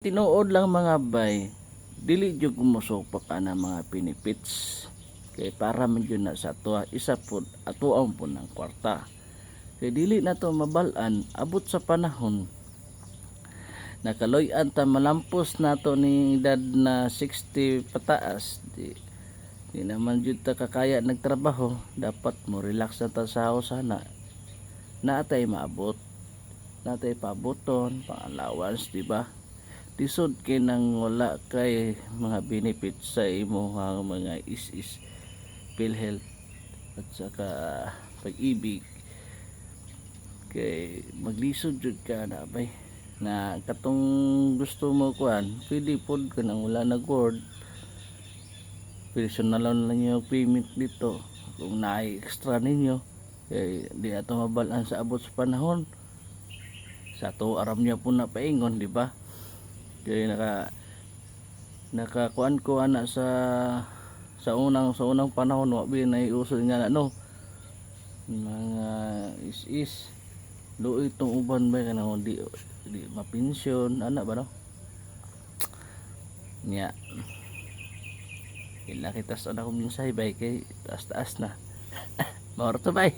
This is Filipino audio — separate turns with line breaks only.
Tinuod lang mga bay, dili jud kumusupak ana mga benefits. Kay para man jud na sa tuwa, isa pud atuang po ng kwarta. Kay dili na to mabal-an, abot sa panahon. Nakaloy-an ta malampos nato ni edad na 60 pataas. Di naman jud ta kakaya nagtrabaho, dapat mo relax na ta sa house sana. Natay maabot, natay pabuton, pang allowance, di ba? Lisod kay nang wala kay mga benefits sa imo mga is PhilHealth at saka pag-ibig, kay maglisod jud ka na bay na katong gusto mo kuan, pwede pod ka nang wala nag-work, personal lang yung payment dito kung naay extra ninyo. Kay di ato mabalan sa abot sa panahon, sa to aram niya po na paingon, di ba? Kaya nakakuan ko ana sa unang panahon, wa bi na iusod nga ano mga is luoy tong uban ba kana di mapensyon ana ba no nya. Ila kita sa akong minsay bay kay taas na maorto bay.